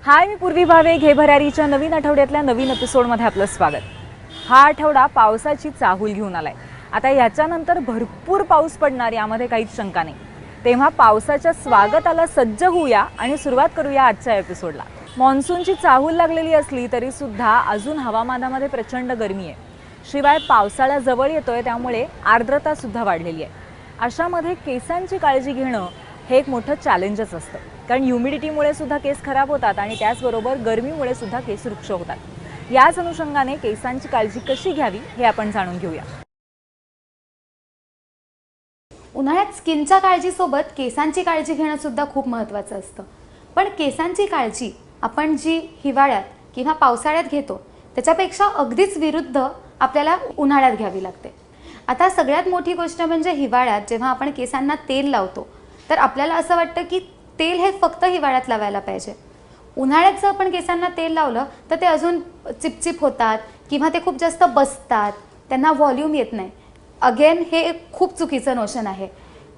हाय, मी पूर्वी भावे घे भरारीच्या नवीन आठवड्यातल्या नवीन एपिसोडमध्ये आपलं स्वागत। हा आठवडा पावसाची चाहूल घेऊन आलाय। आता याच्यानंतर भरपूर पाऊस पडणार यामध्ये काहीच शंका नाही। तेव्हा पावसाच्या स्वागताला सज्ज होऊया आणि सुरुवात करूया आजच्या एपिसोडला। मॉन्सूनची चाहूल लागलेली असली तरी सुद्धा अजून हवामानामध्ये प्रचंड गरमी आहे। शिवाय पावसाळा जवळ येतोय त्यामुळे आर्द्रता सुद्धा वाढलेली आहे। अशामध्ये केसांची काळजी घेणं हे एक मोठं चॅलेंजच असतं, कारण ह्युमिडिटीमुळे सुद्धा केस खराब होतात आणि त्याचबरोबर गरमीमुळे सुद्धा केस रुक्ष होतात। याच अनुषंगाने केसांची काळजी कशी घ्यावी हे आपण जाणून घेऊया। उन्हाळ्यात स्किनच्या काळजीसोबत केसांची काळजी घेणं सुद्धा खूप महत्त्वाचं असतं। पण केसांची काळजी आपण जी हिवाळ्यात किंवा पावसाळ्यात घेतो त्याच्यापेक्षा अगदीच विरुद्ध आपल्याला उन्हाळ्यात घ्यावी लागते। आता सगळ्यात मोठी गोष्ट म्हणजे हिवाळ्यात जेव्हा आपण केसांना तेल लावतो तर आपल्याला असं वाटतं की तेल हे फक्त हिवाळ्यात लावायला पाहिजे। उन्हाळ्यात जर आपण केसांना तेल लावलं तर ते अजून चिपचिप होतात किंवा ते खूप जास्त बसतात, त्यांना व्हॉल्यूम येत नाही। अगेन हे एक खूप चुकीचं नोशन आहे।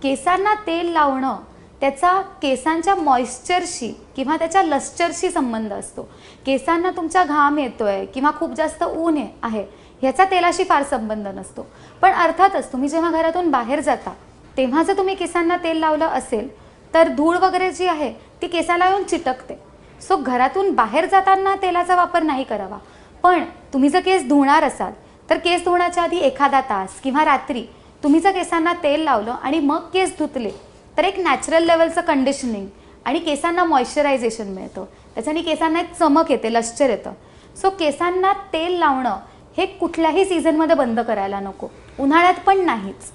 केसांना तेल लावणं त्याचा केसांच्या मॉइश्चरशी किंवा त्याच्या लस्चरशी संबंध असतो। केसांना तुमचा घाम येतोय किंवा खूप जास्त ऊन आहे ह्याचा तेलाशी फार संबंध नसतो। पण अर्थातच तुम्ही जेव्हा घरातून बाहेर जाता तेव्हा जर तुम्ही केसांना तेल लावलं असेल तर धूळ वगैरे जी आहे ती केसाला येऊन चिटकते। सो घरातून बाहेर जाताना तेलाचा वापर नाही करावा। पण तुम्ही जर केस धुणार असाल तर केस धुण्याच्या आधी एखादा तास किंवा रात्री तुम्ही जर केसांना तेल लावलं आणि मग केस धुतले तर एक नॅचरल लेवलचं कंडिशनिंग आणि केसांना मॉइश्चरायझेशन मिळतं। त्याच्याने केसांना एक चमक येते, लश्चर येतं। सो केसांना तेल लावणं हे कुठल्याही सीझनमध्ये बंद करायला नको, उन्हाळ्यात पण नाहीच।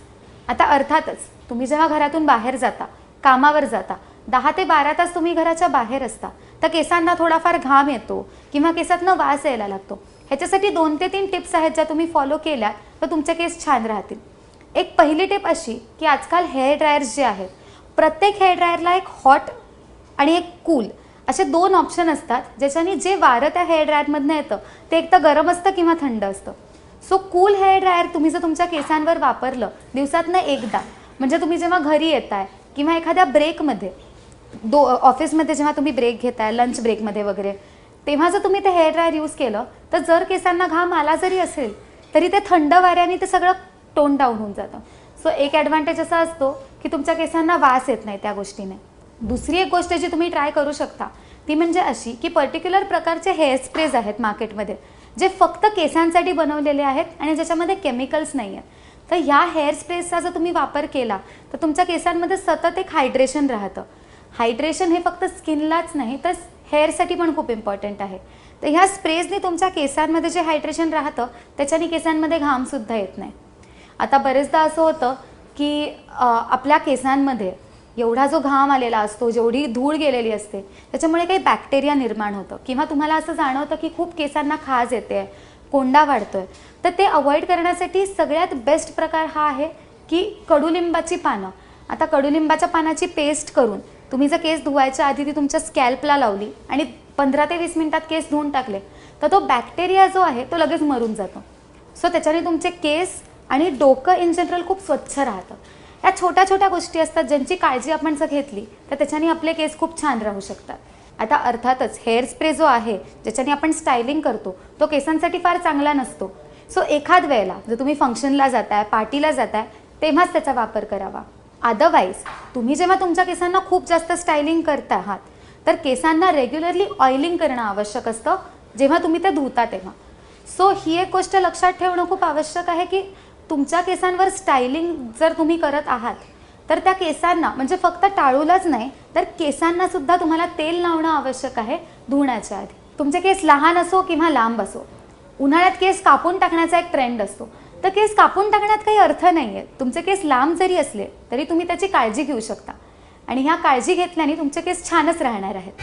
आता अर्थातच तुम्ही जेव्हा घरातून बाहेर जाता, कामावर जाता, 10 ते 12 तास तुम्ही घराच्या बाहेर असता तर केसांना थोडाफार घाम येतो किंवा केसातनं वास यायला लागतो। ह्याच्यासाठी 2 ते 3 टिप्स आहेत ज्या तुम्ही फॉलो केल्या तर तुमचे केस छान राहतील। एक पहिली टिप अशी की आजकाल हेअर ड्रायर्स जे आहेत प्रत्येक हेअर ड्रायरला एक हॉट आणि एक कूल असे 2 ऑप्शन असतात ज्याच्याने जे वारं त्या हेअर ड्रायरमधनं येतं ते एक तर गरम असतं किंवा थंड असतं। सो कूल हेअर ड्रायर तुम्ही जर तुमच्या केसांवर वापरलं दिवसातनं एकदा, म्हणजे तुम्ही जेव्हा घरी येताय किंवा एखाद्या ब्रेकमध्ये ऑफिसमध्ये जेव्हा तुम्ही ब्रेक घेताय, लंच ब्रेकमध्ये वगैरे, तेव्हा जर तुम्ही ते हेअर ड्रायर यूज केलं तर जर केसांना घाम आला जरी असेल तरी ते थंड वाऱ्याने ते सगळं टोन डाऊन होऊन जातं। सो एक ॲडव्हान्टेज असा असतो की तुमच्या केसांना वास येत नाही त्या गोष्टीने। दुसरी एक गोष्ट जी तुम्ही ट्राय करू शकता ती म्हणजे अशी की पर्टिक्युलर प्रकारचे हेअर स्प्रेज आहेत मार्केटमध्ये जे फक्त केसांसाठी बनवलेले आहेत आणि ज्याच्यामध्ये केमिकल्स नाही आहेत। तर ह्या हेअर स्प्रेचा जर तुम्ही वापर केला तर तुमच्या केसांमध्ये सतत एक हायड्रेशन राहतं। हायड्रेशन हे फक्त स्किनलाच नाही तर हेअरसाठी पण खूप इम्पॉर्टंट आहे। तर ह्या स्प्रेजने तुमच्या केसांमध्ये जे हायड्रेशन राहतं त्याच्याने केसांमध्ये घामसुद्धा येत नाही। आता बरेचदा असं होतं की आपल्या केसांमध्ये एवढा जो घाम आलेला असतो, जेवढी धूळ गेलेली असते त्याच्यामुळे काही बॅक्टेरिया निर्माण होतं किंवा तुम्हाला असं जाणवतं की खूप केसांना खाज येते, कोंडा वाढतोय। तर ते अवॉइड करण्यासाठी सगळ्यात बेस्ट प्रकार हा आहे की कडुलिंबाची पानं। आता कडुलिंबाच्या पानाची पेस्ट करून तुम्ही जर केस धुवायच्या आधी ती तुमच्या स्कॅल्पला लावली आणि 15 ते 20 मिनिटात केस धुवून टाकले तर तो बॅक्टेरिया जो आहे तो लगेच मरून जातो। सो त्याच्याने तुमचे केस आणि डोकं इन जनरल खूप स्वच्छ राहतं। या छोट्या छोट्या गोष्टी असतात ज्यांची काळजी आपण जर घेतली तर त्याच्याने आपले केस खूप छान राहू शकतात। आता अर्थातच हेअर स्प्रे जो आहे ज्याच्याने आपण स्टायलिंग करतो तो केसांसाठी फार चांगला नसतो। सो एखाद वेळेला जर तुम्ही फंक्शनला जाताय, पार्टीला जाताय तेव्हाच त्याचा वापर करावा। अदरवाईज तुम्ही जेव्हा तुमच्या केसांना खूप जास्त स्टायलिंग करता आहात तर केसांना रेग्युलरली ऑइलिंग करणं आवश्यक असतं जेव्हा तुम्ही ते धुता तेव्हा। सो ही एक गोष्ट लक्षात ठेवणं खूप आवश्यक आहे की तुमच्या केसांवर स्टायलिंग जर तुम्ही करत आहात तर त्या केसांना म्हणजे फक्त टाळूलाच नाही तर केसांना सुद्धा तुम्हाला तेल लावणं आवश्यक आहे धुण्याच्या आधी। तुमचे केस लहान असो किंवा लांब असो, उन्हाळ्यात केस कापून टाकण्याचा एक ट्रेंड असतो। तर केस कापून टाकण्यात काही अर्थ नाही आहे। तुमचे केस लांब जरी असले तरी तुम्ही त्याची काळजी घेऊ शकता आणि ह्या काळजी घेतल्याने तुमचे केस छानच राहणार आहेत।